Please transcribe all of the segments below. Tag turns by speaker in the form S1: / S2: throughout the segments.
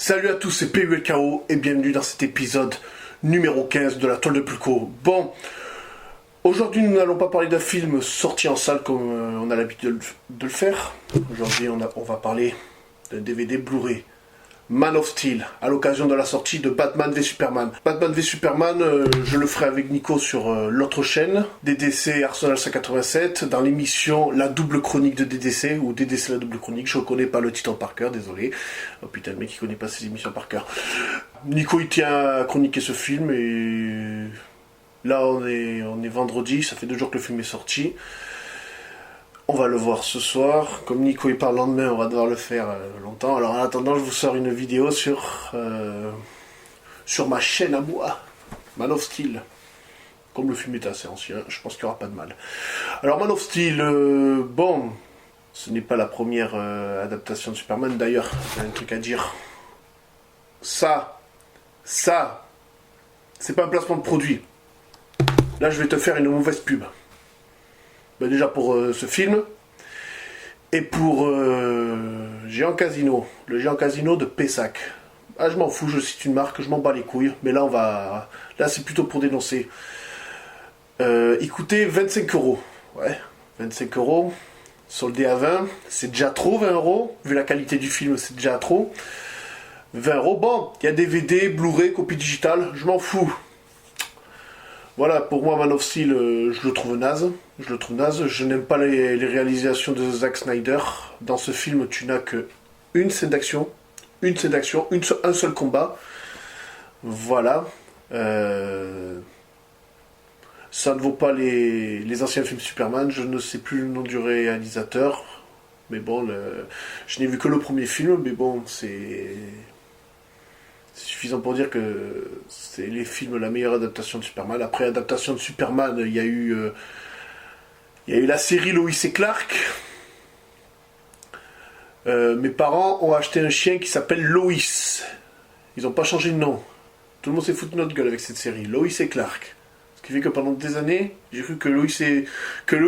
S1: Salut à tous, c'est PULKO et bienvenue dans cet épisode numéro 15 de la toile de Pulco. Bon, aujourd'hui nous n'allons pas parler d'un film sorti en salle comme on a l'habitude de le faire. Aujourd'hui on va parler d'un DVD Blu-ray Man of Steel, à l'occasion de la sortie de Batman v Superman. Batman v Superman, je le ferai avec Nico sur l'autre chaîne, DDC Arsenal 187, dans l'émission La Double Chronique de DDC, ou DDC La Double Chronique, je ne connais pas le titre par cœur, désolé. Oh putain, le mec il connaît pas ses émissions par cœur. Nico il tient à chroniquer ce film, et là on est vendredi, ça fait 2 jours que le film est sorti. On va le voir ce soir. Comme Nico il parle le lendemain, on va devoir le faire longtemps. Alors en attendant, je vous sors une vidéo sur ma chaîne à moi, Man of Steel. Comme le film est assez ancien, je pense qu'il n'y aura pas de mal. Alors Man of Steel, bon, ce n'est pas la première adaptation de Superman. D'ailleurs, j'ai un truc à dire. Ça, c'est pas un placement de produit. Là, je vais te faire une mauvaise pub. Ben déjà pour ce film et pour Géant Casino, le Géant Casino de Pessac. Ah, je m'en fous, je cite une marque, je m'en bats les couilles, mais là c'est plutôt pour dénoncer. Il coûtait 25 €. Ouais, 25 €, soldé à 20, c'est déjà trop 20 €, vu la qualité du film, c'est déjà trop. 20 €, bon, il y a DVD, Blu-ray, copie digitale, je m'en fous. Voilà, pour moi, Man of Steel, je le trouve naze. Je n'aime pas les réalisations de Zack Snyder. Dans ce film, tu n'as que une scène d'action, un seul combat. Voilà. Ça ne vaut pas les anciens films Superman. Je ne sais plus le nom du réalisateur. Mais bon, je n'ai vu que le premier film. Mais bon, c'est suffisant pour dire que c'est les films la meilleure adaptation de Superman. Après adaptation de Superman, il y a eu la série Lois et Clark. Mes parents ont acheté un chien qui s'appelle Lois. Ils n'ont pas changé de nom. Tout le monde s'est foutu de notre gueule avec cette série, Lois et Clark. Ce qui fait que pendant des années, j'ai cru que Lois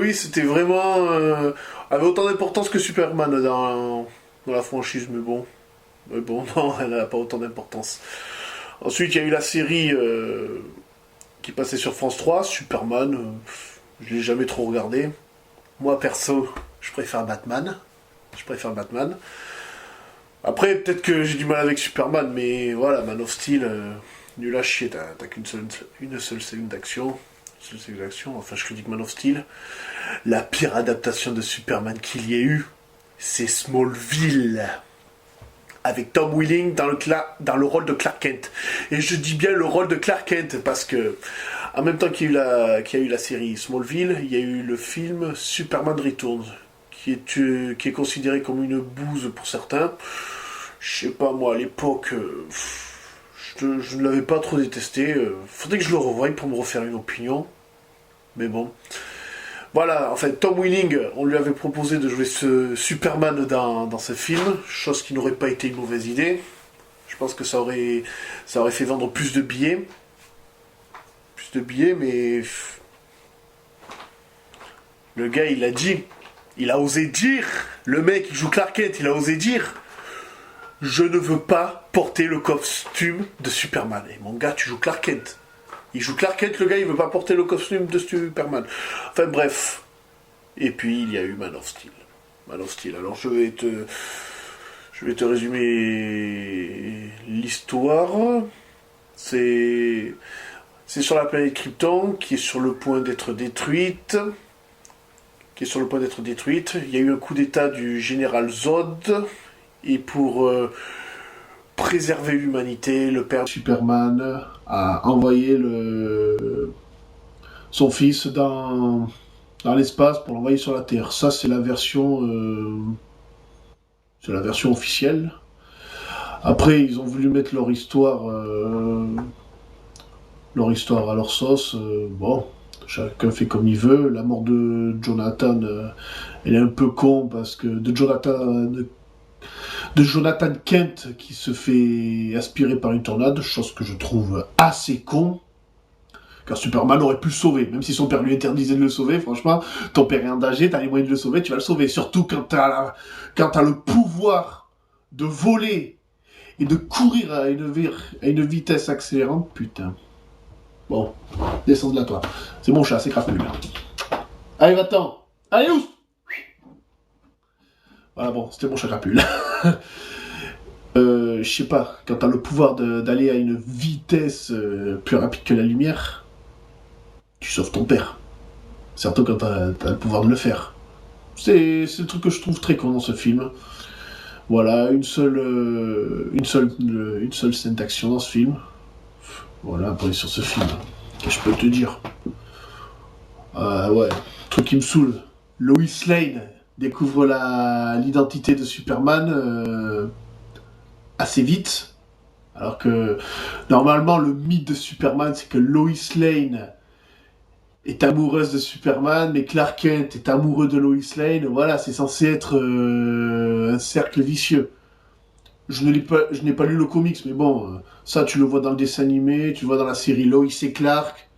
S1: était vraiment avait autant d'importance que Superman dans la franchise, mais bon, non, elle n'a pas autant d'importance. Ensuite, il y a eu la série qui passait sur France 3, Superman. Je l'ai jamais trop regardé. Moi, perso, je préfère Batman. Après, peut-être que j'ai du mal avec Superman, mais voilà, Man of Steel, nul à chier. T'as une seule scène d'action. Enfin, je critique Man of Steel. La pire adaptation de Superman qu'il y ait eu, c'est Smallville. Avec Tom Welling dans le rôle de Clark Kent. Et je dis bien le rôle de Clark Kent parce que, en même temps qu'il y a eu la série Smallville, il y a eu le film Superman Returns, qui est considéré comme une bouse pour certains. Je sais pas, moi, à l'époque, je ne l'avais pas trop détesté. Faudrait que je le revoie pour me refaire une opinion. Mais bon. Voilà, en fait, Tom Welling, on lui avait proposé de jouer ce Superman dans ce film, chose qui n'aurait pas été une mauvaise idée. Je pense que ça aurait fait vendre plus de billets, mais le gars, il a osé dire, le mec qui joue Clark Kent, il a osé dire, je ne veux pas porter le costume de Superman. Et mon gars, tu joues Clark Kent. Il joue Clark Kent, le gars, il veut pas porter le costume de Superman. Enfin bref. Et puis il y a eu Man of Steel. Alors je vais te résumer l'histoire. C'est sur la planète Krypton qui est sur le point d'être détruite. Il y a eu un coup d'état du général Zod. Et pour préserver l'humanité, le père de Superman a envoyé son fils dans l'espace pour l'envoyer sur la Terre. Ça, c'est la version officielle. Après, ils ont voulu mettre leur histoire à leur sauce. Bon, chacun fait comme il veut. La mort de Jonathan, elle est un peu con parce que de Jonathan Kent qui se fait aspirer par une tornade, chose que je trouve assez con, car Superman aurait pu le sauver, même si son père lui interdisait de le sauver. Franchement, ton père est en danger, t'as les moyens de le sauver, tu vas le sauver, surtout quand t'as le pouvoir de voler et de courir à une vitesse accélérante, putain. Bon, descends de là, toi. C'est mon chat, c'est crapule. Allez, va-t'en. Allez, oust. Voilà, bon, c'était mon chat crapule. Je sais pas, quand t'as le pouvoir d'aller à une vitesse plus rapide que la lumière, tu sauves ton père. Surtout quand t'as le pouvoir de le faire. C'est le truc que je trouve très con dans ce film. Voilà, une seule scène d'action dans ce film. Voilà, après sur ce film, que je peux te dire. Ouais, truc qui me saoule. Lois Lane découvre l'identité de Superman assez vite. Alors que normalement le mythe de Superman c'est que Lois Lane est amoureuse de Superman, mais Clark Kent est amoureux de Lois Lane. Voilà, c'est censé être un cercle vicieux. Je n'ai pas lu le comics, mais bon, ça tu le vois dans le dessin animé, tu le vois dans la série Lois et Clark.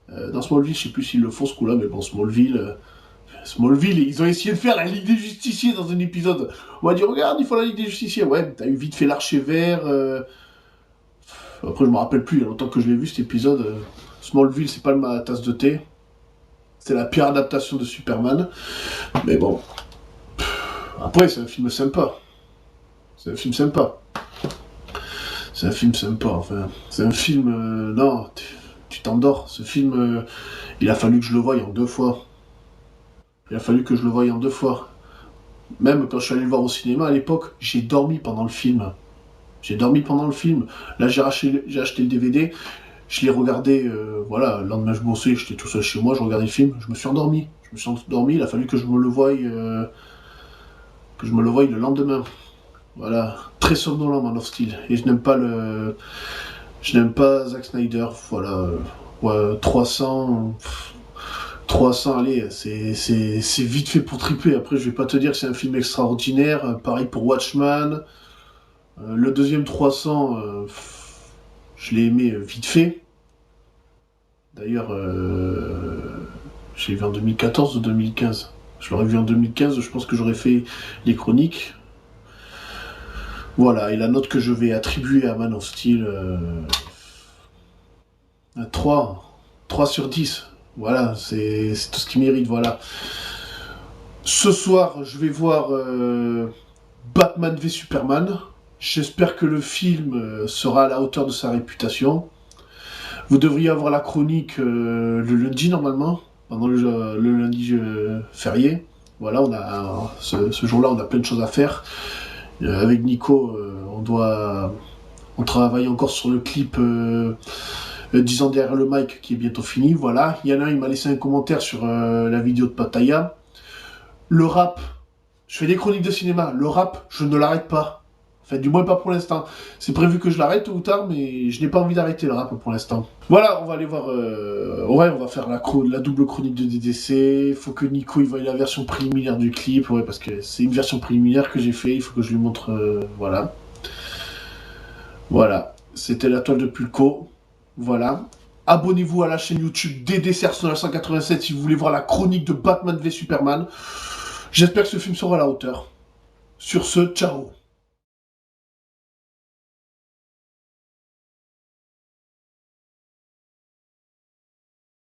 S1: Dans Smallville, je sais plus s'ils le font ce coup-là, mais bon, Smallville, ils ont essayé de faire la Ligue des Justiciers dans un épisode. On m'a dit, regarde, il faut la Ligue des Justiciers. Ouais, t'as eu vite fait l'Archer Vert. Après, je me rappelle plus, il y a longtemps que je l'ai vu cet épisode. Smallville, c'est pas ma tasse de thé. C'est la pire adaptation de Superman. Mais bon. Après, c'est un film sympa. C'est un film sympa. C'est un film sympa, enfin. C'est un film. Non, tu t'endors. Ce film, il a fallu que je le voie en 2 fois. Il a fallu que je le voie en 2 fois. Même quand je suis allé le voir au cinéma à l'époque, j'ai dormi pendant le film. J'ai dormi pendant le film. Là, j'ai acheté le DVD. Je l'ai regardé, voilà, le lendemain je bossais, j'étais tout seul chez moi, je regardais le film, je me suis endormi. Il a fallu que je me le voie le lendemain. Voilà, très somnolent Man of Steel. Et je n'aime pas Zack Snyder, voilà. Ouais, 300, allez, c'est vite fait pour triper. Après, je vais pas te dire que c'est un film extraordinaire. Pareil pour Watchman. Le deuxième 300, je l'ai aimé vite fait. D'ailleurs, je l'ai vu en 2014 ou 2015. Je l'aurais vu en 2015, je pense que j'aurais fait les chroniques. Voilà, et la note que je vais attribuer à Man of Steel, 3 sur 10. Voilà, c'est tout ce qu'il mérite, voilà. Ce soir, je vais voir Batman v Superman. J'espère que le film sera à la hauteur de sa réputation. Vous devriez avoir la chronique le lundi normalement, pendant le lundi férié. Voilà, ce jour-là, on a plein de choses à faire. Avec Nico, on travaille encore sur le clip 10 ans derrière le mic qui est bientôt fini. Voilà, il y en a un, il m'a laissé un commentaire sur la vidéo de Pattaya. Le rap, je fais des chroniques de cinéma. Le rap, je ne l'arrête pas. Enfin, du moins pas pour l'instant. C'est prévu que je l'arrête tôt ou tard, mais je n'ai pas envie d'arrêter le rap pour l'instant. Voilà, on va aller voir... Ouais, on va faire la double chronique de DDC. Faut que Nico il voie la version préliminaire du clip. Ouais, parce que c'est une version préliminaire que j'ai fait. Il faut que je lui montre... Voilà. Voilà. C'était la toile de Pulco. Voilà. Abonnez-vous à la chaîne YouTube DDC Arsenal 187 si vous voulez voir la chronique de Batman v Superman. J'espère que ce film sera à la hauteur. Sur ce, ciao.